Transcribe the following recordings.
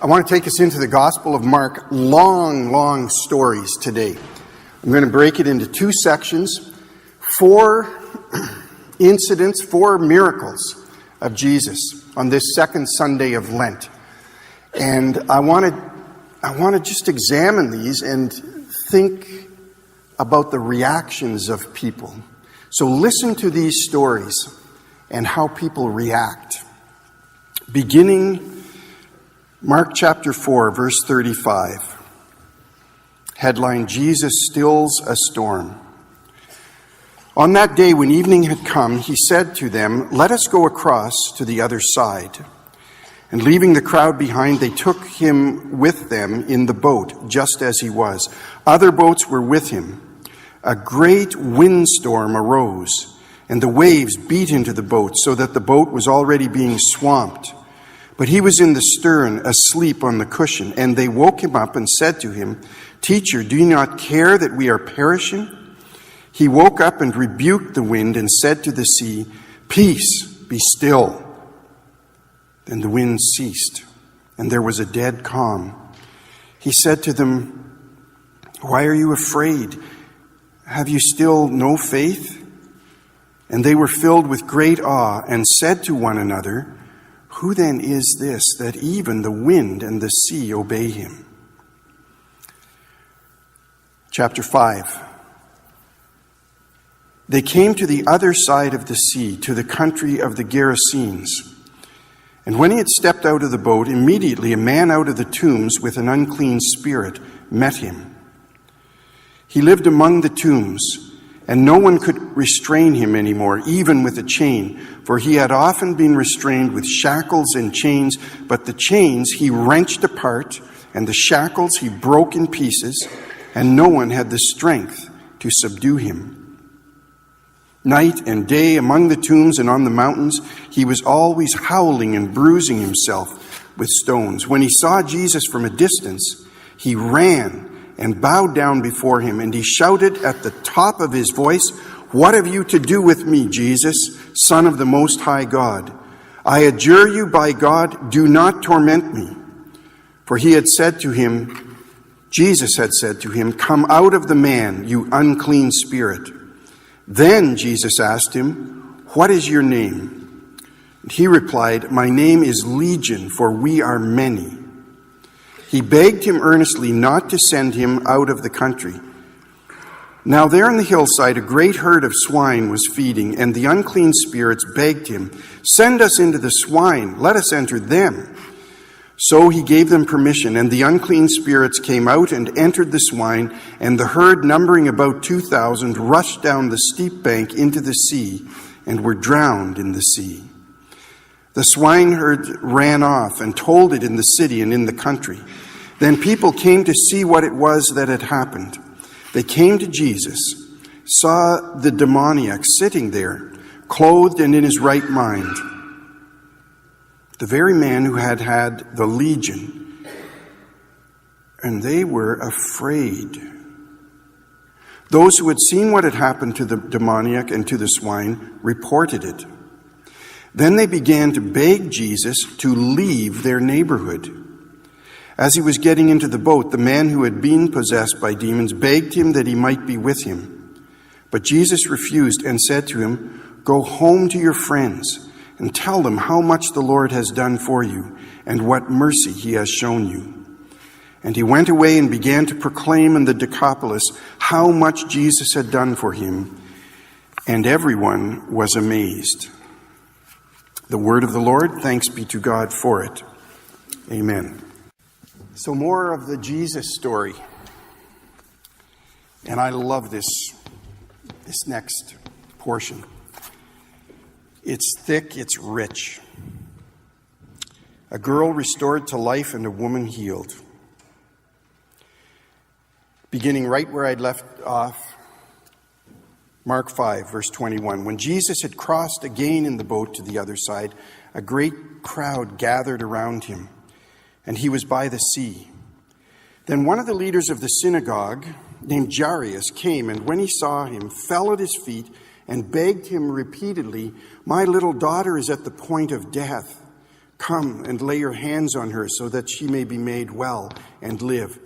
I want to take us into the Gospel of Mark. Long stories today. I'm going to break it into two sections. 4 incidents, 4 miracles of Jesus on this second Sunday of Lent. And I want to just examine these and think about the reactions of people. So listen to these stories and how people react. Beginning Mark chapter 4, verse 35. Headline, Jesus Stills a Storm. On that day when evening had come, he said to them, "Let us go across to the other side." And leaving the crowd behind, they took him with them in the boat, just as he was. Other boats were with him. A great windstorm arose, and the waves beat into the boat, so that the boat was already being swamped. But he was in the stern, asleep on the cushion, and they woke him up and said to him, "Teacher, do you not care that we are perishing?" He woke up and rebuked the wind and said to the sea, "Peace, be still." Then the wind ceased, and there was a dead calm. He said to them, "Why are you afraid? Have you still no faith?" And they were filled with great awe and said to one another, "Who then is this that even the wind and the sea obey him?" Chapter 5. They came to the other side of the sea, to the country of the Gerasenes. And when he had stepped out of the boat, immediately a man out of the tombs with an unclean spirit met him. He lived among the tombs, and no one could restrain him anymore, even with a chain, for he had often been restrained with shackles and chains, but the chains he wrenched apart, and the shackles he broke in pieces, and no one had the strength to subdue him. Night and day among the tombs and on the mountains, he was always howling and bruising himself with stones. When he saw Jesus from a distance, he ran and bowed down before him, and he shouted at the top of his voice, "What have you to do with me, Jesus, Son of the Most High God? I adjure you by God, do not torment me." For he had said to him, Jesus had said to him, "Come out of the man, you unclean spirit." Then Jesus asked him, "What is your name?" And he replied, "My name is Legion, for we are many." He begged him earnestly not to send him out of the country. Now there on the hillside a great herd of swine was feeding, and the unclean spirits begged him, "Send us into the swine, let us enter them." So he gave them permission, and the unclean spirits came out and entered the swine, and the herd, numbering about 2,000, rushed down the steep bank into the sea and were drowned in the sea. The swineherd ran off and told it in the city and in the country. Then people came to see what it was that had happened. They came to Jesus, saw the demoniac sitting there, clothed and in his right mind, the very man who had had the legion, and they were afraid. Those who had seen what had happened to the demoniac and to the swine reported it. Then they began to beg Jesus to leave their neighborhood. As he was getting into the boat, the man who had been possessed by demons begged him that he might be with him. But Jesus refused and said to him, "Go home to your friends and tell them how much the Lord has done for you and what mercy he has shown you." And he went away and began to proclaim in the Decapolis how much Jesus had done for him, and everyone was amazed. The word of the Lord, thanks be to God for it. Amen. So more of the Jesus story. And I love this next portion. It's thick, it's rich. A girl restored to life and a woman healed. Beginning right where I'd left off, Mark 5, verse 21. When Jesus had crossed again in the boat to the other side, a great crowd gathered around him, and he was by the sea. Then one of the leaders of the synagogue, named Jairus, came, and when he saw him, fell at his feet and begged him repeatedly, "My little daughter is at the point of death. Come and lay your hands on her so that she may be made well and live."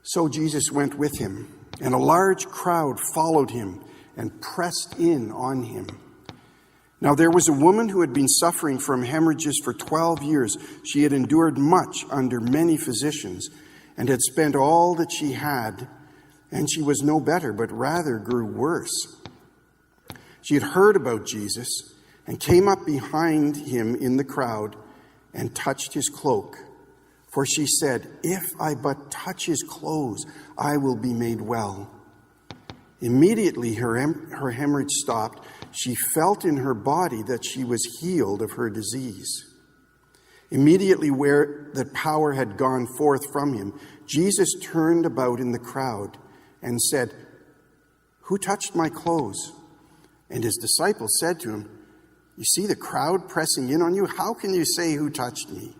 So Jesus went with him, and a large crowd followed him and pressed in on him. Now there was a woman who had been suffering from hemorrhages for 12 years. She had endured much under many physicians and had spent all that she had, and she was no better, but rather grew worse. She had heard about Jesus and came up behind him in the crowd and touched his cloak. For she said, "If I but touch his clothes, I will be made well." Immediately her hemorrhage stopped. She felt in her body that she was healed of her disease. Immediately where the power had gone forth from him, Jesus turned about in the crowd and said, "Who touched my clothes?" And his disciples said to him, "You see the crowd pressing in on you? How can you say, 'Who touched me?'"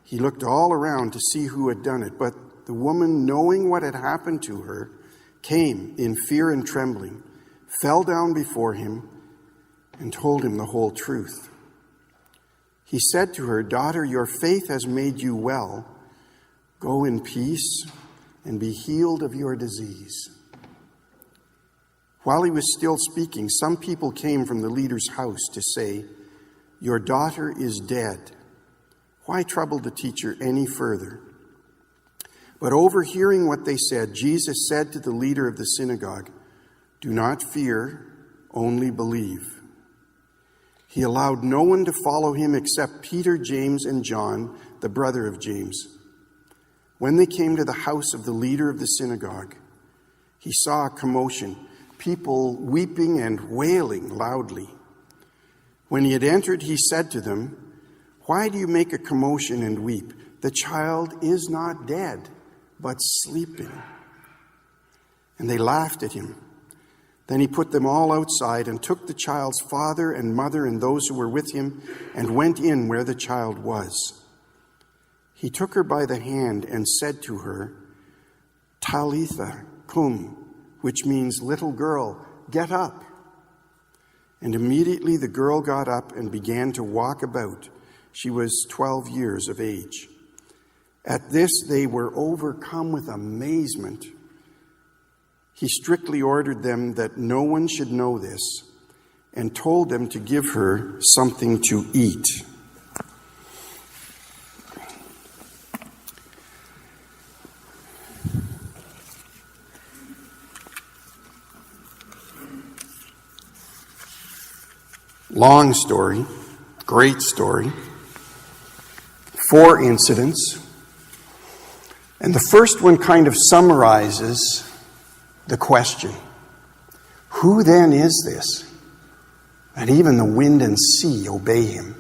He looked all around to see who had done it, but the woman, knowing what had happened to her, came in fear and trembling, fell down before him, and told him the whole truth. He said to her, "Daughter, your faith has made you well. Go in peace and be healed of your disease." While he was still speaking, some people came from the leader's house to say, "Your daughter is dead. Why trouble the teacher any further?" But overhearing what they said, Jesus said to the leader of the synagogue, "Do not fear, only believe." He allowed no one to follow him except Peter, James, and John, the brother of James. When they came to the house of the leader of the synagogue, he saw a commotion, people weeping and wailing loudly. When he had entered, he said to them, "Why do you make a commotion and weep? The child is not dead, but sleeping." And they laughed at him. Then he put them all outside and took the child's father and mother and those who were with him and went in where the child was. He took her by the hand and said to her, "Talitha cum," which means, "Little girl, get up." And immediately the girl got up and began to walk about. She was 12 years of age. At this they were overcome with amazement. He strictly ordered them that no one should know this and told them to give her something to eat. Long story, great story. 4 incidents. And the first one kind of summarizes the question. Who then is this? And even the wind and sea obey him.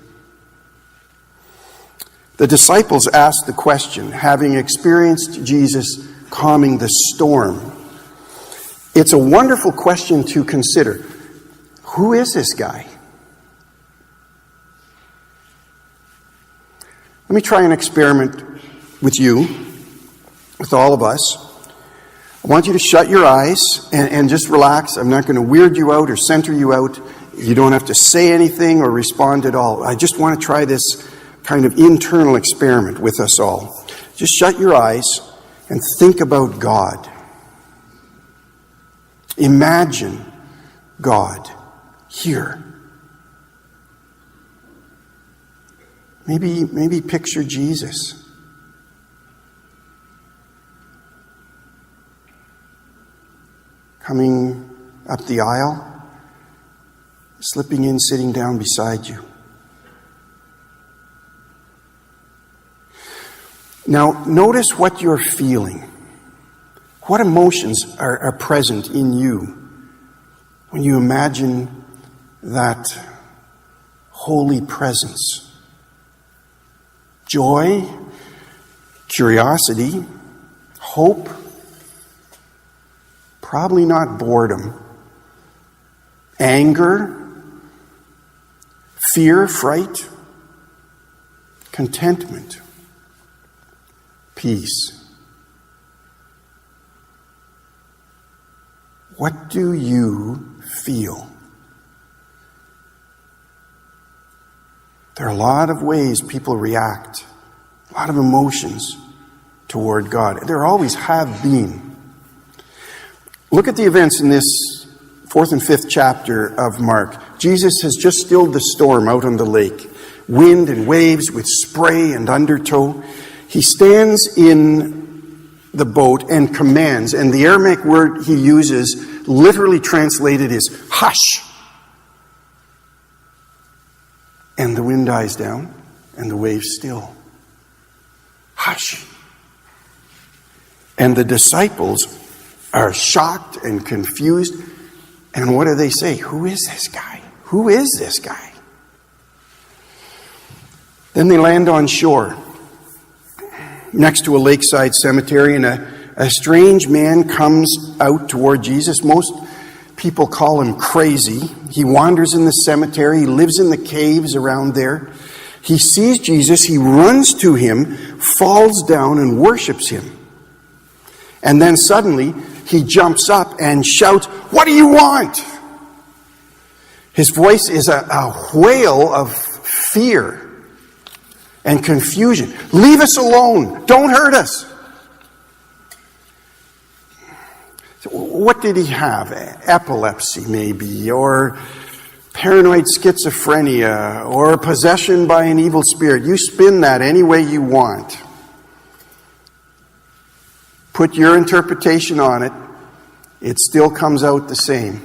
The disciples asked the question, having experienced Jesus calming the storm. It's a wonderful question to consider. Who is this guy? Let me try an experiment with you, with all of us. I want you to shut your eyes and just relax. I'm not going to weird you out or center you out. You don't have to say anything or respond at all. I just want to try this kind of internal experiment with us all. Just shut your eyes and think about God. Imagine God here. Maybe picture Jesus. Coming up the aisle, slipping in, sitting down beside you. Now, notice what you're feeling. What emotions are present in you when you imagine that holy presence? Joy, curiosity, hope, probably not boredom, anger, fear, fright, contentment, peace. What do you feel? There are a lot of ways people react, a lot of emotions toward God. There always have been. Look at the events in this 4th and 5th chapter of Mark. Jesus has just stilled the storm out on the lake. Wind and waves with spray and undertow. He stands in the boat and commands, and the Aramaic word he uses, literally translated, is hush. And the wind dies down, and the waves still. Hush. And the disciples are shocked and confused. And what do they say? Who is this guy? Who is this guy? Then they land on shore next to a lakeside cemetery, and a strange man comes out toward Jesus. Most people call him crazy. He wanders in the cemetery. He lives in the caves around there. He sees Jesus. He runs to him, falls down, and worships him. And then suddenly, he jumps up and shouts, "What do you want?" His voice is a wail of fear and confusion. "Leave us alone. Don't hurt us." What did he have? Epilepsy, maybe, or paranoid schizophrenia, or possession by an evil spirit. You spin that any way you want. Put your interpretation on it. It still comes out the same.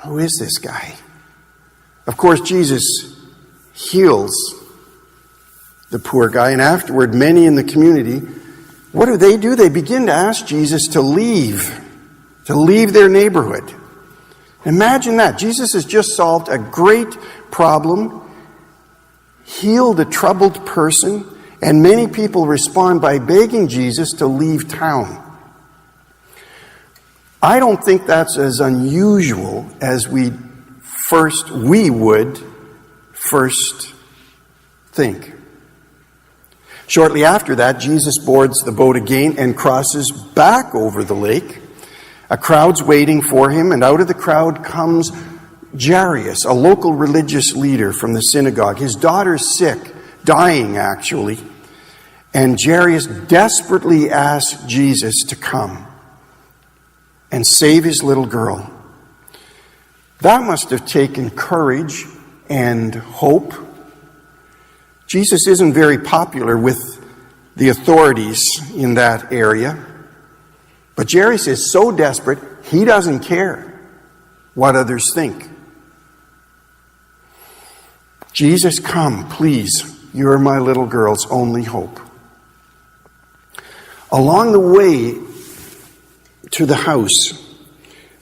Who is this guy? Of course, Jesus heals the poor guy, and afterward, many in the community, what do? They begin to ask Jesus to leave their neighborhood. Imagine that. Jesus has just solved a great problem, healed a troubled person, and many people respond by begging Jesus to leave town. I don't think that's as unusual as we would first think. Shortly after that, Jesus boards the boat again and crosses back over the lake. A crowd's waiting for him, and out of the crowd comes Jairus, a local religious leader from the synagogue. His daughter's sick, dying actually, and Jairus desperately asks Jesus to come and save his little girl. That must have taken courage and hope. Jesus isn't very popular with the authorities in that area. But Jairus is so desperate, he doesn't care what others think. Jesus, come, please. You're my little girl's only hope. Along the way to the house,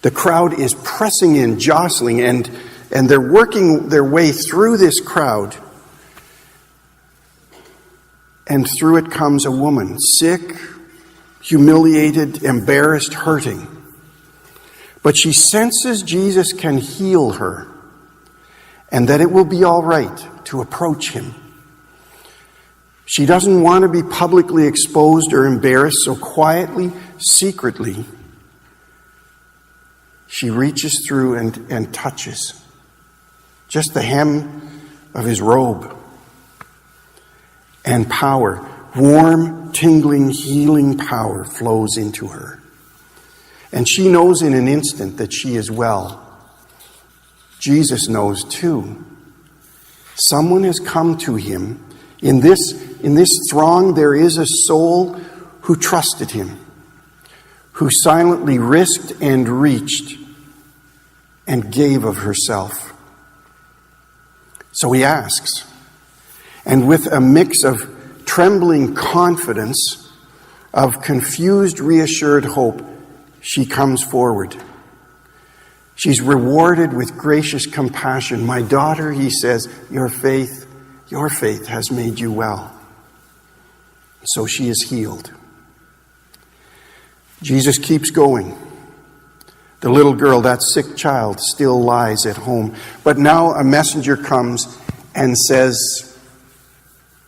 the crowd is pressing in, jostling, and they're working their way through this crowd. And through it comes a woman, sick, humiliated, embarrassed, hurting. But she senses Jesus can heal her and that it will be all right to approach him. She doesn't want to be publicly exposed or embarrassed, so quietly, secretly, she reaches through and touches just the hem of his robe. And power, warm, tingling, healing power flows into her. And she knows in an instant that she is well. Jesus knows too. Someone has come to him. In this throng, there is a soul who trusted him, who silently risked and reached and gave of herself. So he asks, and with a mix of trembling confidence, of confused, reassured hope, she comes forward. She's rewarded with gracious compassion. "My daughter," he says, your faith has made you well." So she is healed. Jesus keeps going. The little girl, that sick child, still lies at home. But now a messenger comes and says,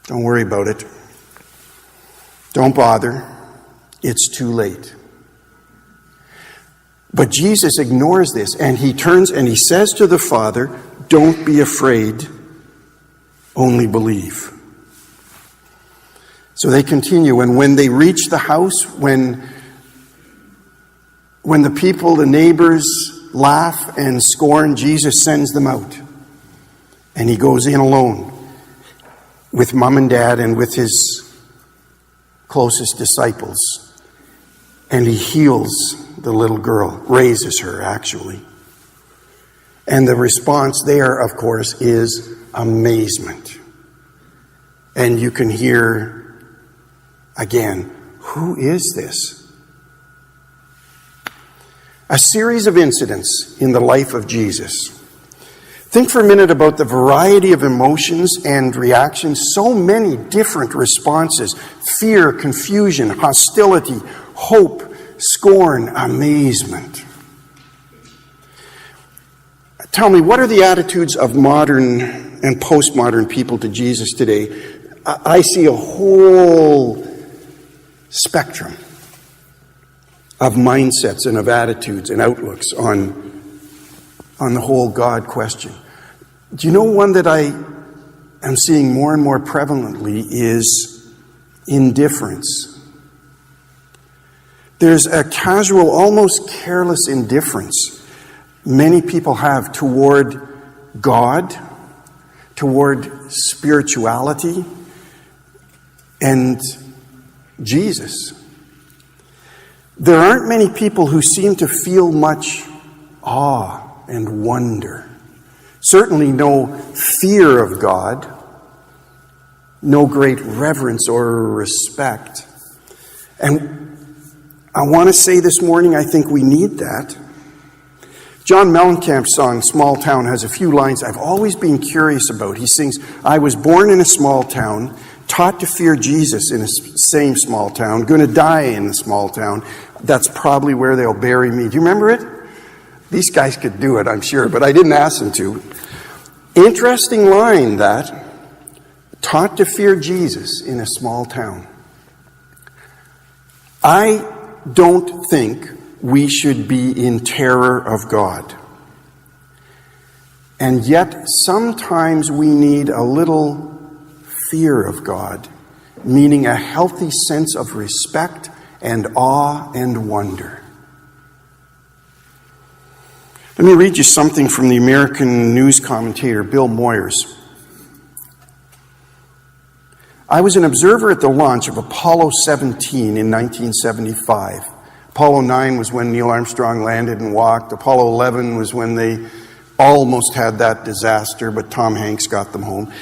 "Don't worry about it. Don't bother. It's too late." But Jesus ignores this, and he turns and he says to the Father, "Don't be afraid. Only believe. So they continue, and when they reach the house, when the people, the neighbors, laugh and scorn, Jesus sends them out. And he goes in alone with mom and dad and with his closest disciples. And he heals the little girl, raises her actually. And the response there, of course, is amazement. And you can hear again, who is this? A series of incidents in the life of Jesus. Think for a minute about the variety of emotions and reactions, so many different responses: fear, confusion, hostility, hope, scorn, amazement. Tell me, what are the attitudes of modern and postmodern people to Jesus today? I see a whole spectrum of mindsets and of attitudes and outlooks on the whole God question. Do you know one that I am seeing more and more prevalently is indifference. There's a casual, almost careless indifference many people have toward God, toward spirituality, and Jesus. There aren't many people who seem to feel much awe and wonder. Certainly no fear of God, no great reverence or respect. And I want to say this morning, I think we need that. John Mellencamp's song, Small Town, has a few lines I've always been curious about. He sings, "I was born in a small town, taught to fear Jesus in the same small town, going to die in the small town. That's probably where they'll bury me." Do you remember it? These guys could do it, I'm sure, but I didn't ask them to. Interesting line, that. Taught to fear Jesus in a small town. I don't think we should be in terror of God. And yet, sometimes we need a little fear of God, meaning a healthy sense of respect and awe and wonder. Let me read you something from the American news commentator Bill Moyers. "I was an observer at the launch of Apollo 17 in 1975. Apollo 9 was when Neil Armstrong landed and walked. Apollo 11 was when they almost had that disaster, but Tom Hanks got them home.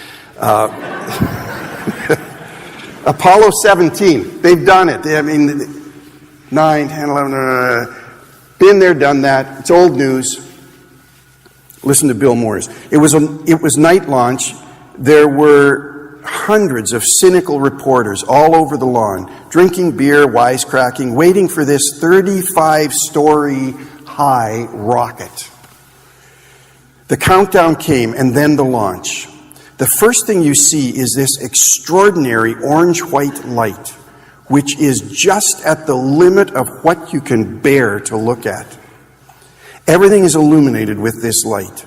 Apollo 17, they've done it. I mean, 9, 10, 11, been there, done that. It's old news. Listen to Bill Moyers. It was night launch. There were hundreds of cynical reporters all over the lawn, drinking beer, wisecracking, waiting for this 35-story high rocket. The countdown came, and then the launch. The first thing you see is this extraordinary orange-white light, which is just at the limit of what you can bear to look at. Everything is illuminated with this light.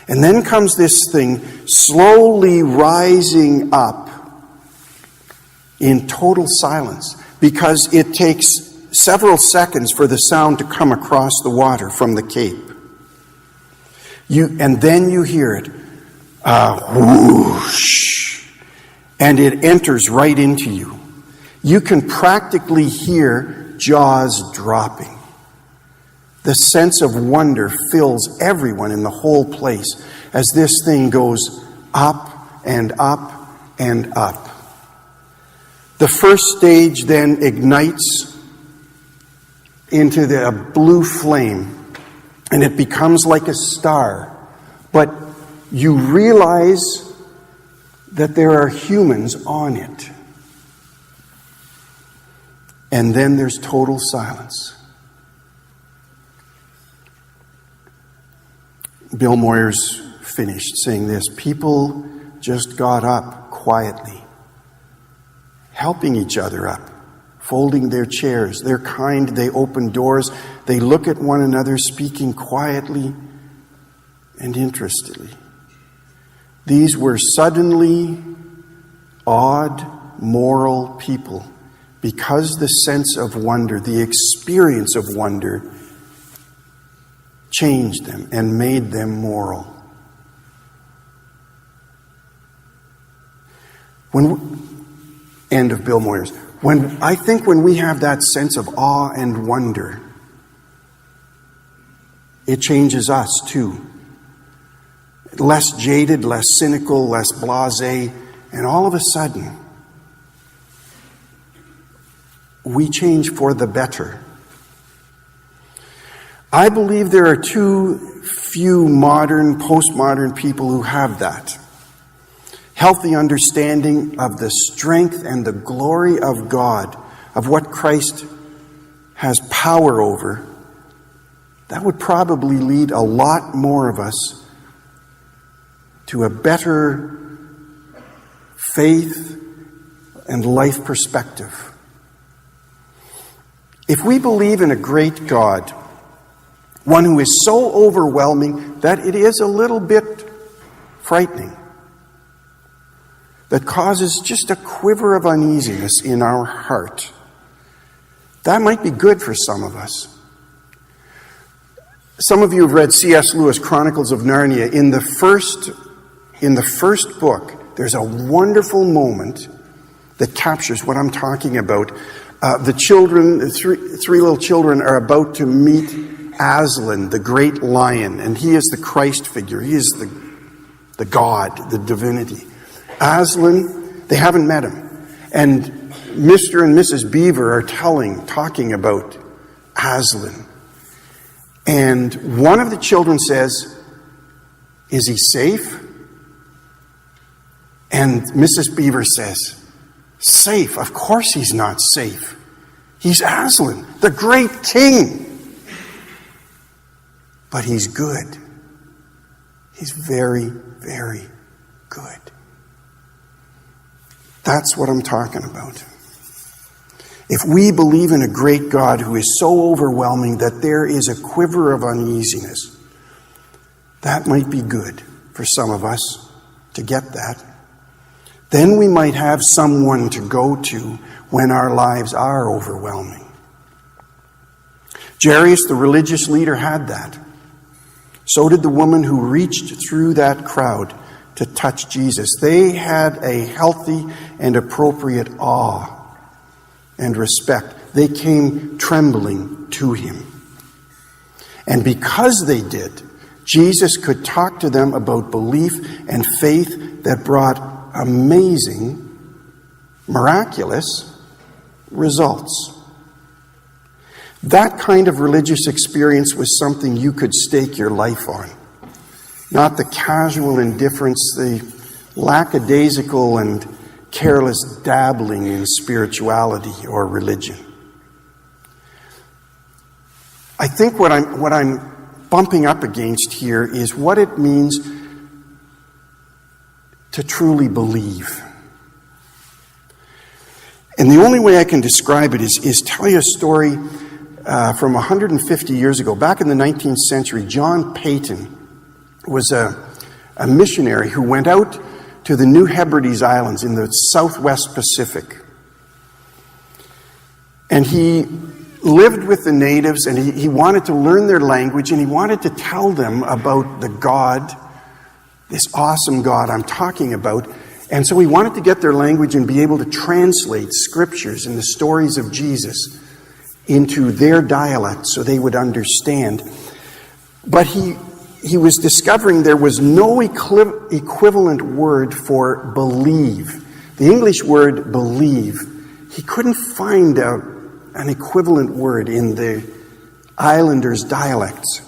And then comes this thing slowly rising up in total silence, because it takes several seconds for the sound to come across the water from the cape. And then you hear it, whoosh, and it enters right into you. You can practically hear jaws dropping. The sense of wonder fills everyone in the whole place as this thing goes up and up and up. The first stage then ignites into the blue flame, and it becomes like a star. But you realize that there are humans on it. And then there's total silence. Bill Moyers finished saying this: "People just got up quietly, helping each other up, folding their chairs. They're kind, they open doors, they look at one another, speaking quietly and interestedly. These were suddenly odd, moral people because the sense of wonder, the experience of wonder, changed them and made them moral. End of Bill Moyers. I think when we have that sense of awe and wonder, it changes us too. Less jaded, less cynical, less blasé, and all of a sudden, we change for the better. I believe there are too few modern, postmodern people who have that. Healthy understanding of the strength and the glory of God, of what Christ has power over. That would probably lead a lot more of us to a better faith and life perspective. If we believe in a great God, one who is so overwhelming that it is a little bit frightening, that causes just a quiver of uneasiness in our heart, that might be good for some of us. Some of you have read C.S. Lewis' Chronicles of Narnia. In the first book, there's a wonderful moment that captures what I'm talking about. The three little children are about to meet Aslan, the great lion, and he is the Christ figure. He is the God, the divinity. Aslan, they haven't met him. And Mr. and Mrs. Beaver are talking about Aslan. And one of the children says, "Is he safe?" And Mrs. Beaver says, "Safe? Of course he's not safe. He's Aslan, the great king. But he's good. He's very, very good." That's what I'm talking about. If we believe in a great God who is so overwhelming that there is a quiver of uneasiness, that might be good for some of us to get that. Then we might have someone to go to when our lives are overwhelming. Jairus, the religious leader, had that. So did the woman who reached through that crowd to touch Jesus. They had a healthy and appropriate awe and respect. They came trembling to him. And because they did, Jesus could talk to them about belief and faith that brought amazing, miraculous results. That kind of religious experience was something you could stake your life on. Not the casual indifference, the lackadaisical and careless dabbling in spirituality or religion. I think what I'm bumping up against here is what it means to truly believe. And the only way I can describe it is tell you a story from 150 years ago. Back in the 19th century, John Peyton was a missionary who went out to the New Hebrides Islands in the southwest Pacific. And he lived with the natives, and he wanted to learn their language, and he wanted to tell them about the God, this awesome God I'm talking about. And so he wanted to get their language and be able to translate scriptures and the stories of Jesus into their dialect so they would understand. But he was discovering there was no equivalent word for believe. The English word believe, he couldn't find an equivalent word in the islanders' dialects.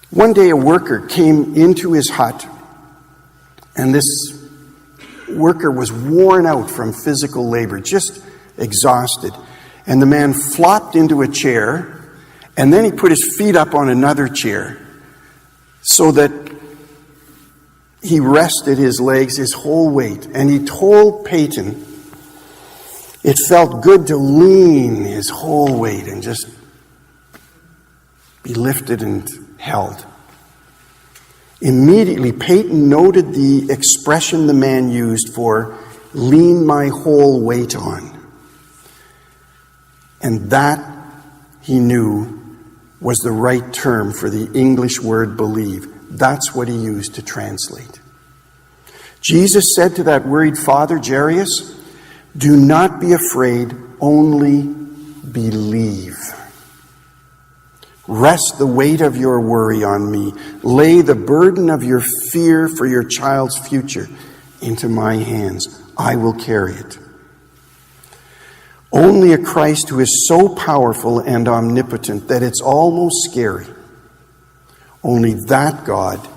One day a worker came into his hut, and this worker was worn out from physical labor, just exhausted. And the man flopped into a chair, and then he put his feet up on another chair so that he rested his legs, his whole weight. And he told Peyton it felt good to lean his whole weight and just be lifted and held. Immediately, Peyton noted the expression the man used for lean my whole weight on. And that, he knew, was the right term for the English word believe. That's what he used to translate. Jesus said to that worried father, Jairus, do not be afraid, only believe. Rest the weight of your worry on me. Lay the burden of your fear for your child's future into my hands. I will carry it. Only a Christ who is so powerful and omnipotent that it's almost scary. Only that God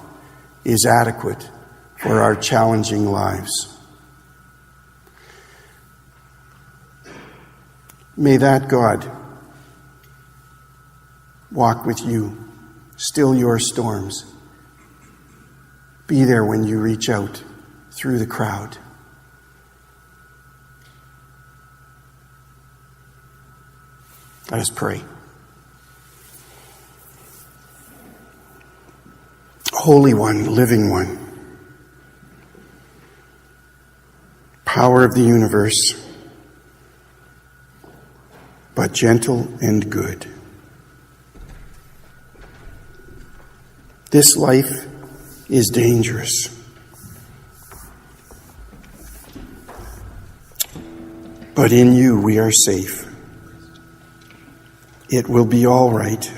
is adequate for our challenging lives. May that God walk with you, still your storms. Be there when you reach out through the crowd. Let us pray. Holy One, living One, power of the universe, but gentle and good. This life is dangerous. But in you we are safe. It will be all right.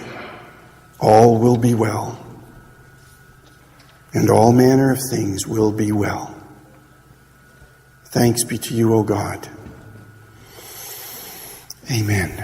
All will be well. And all manner of things will be well. Thanks be to you, O God. Amen.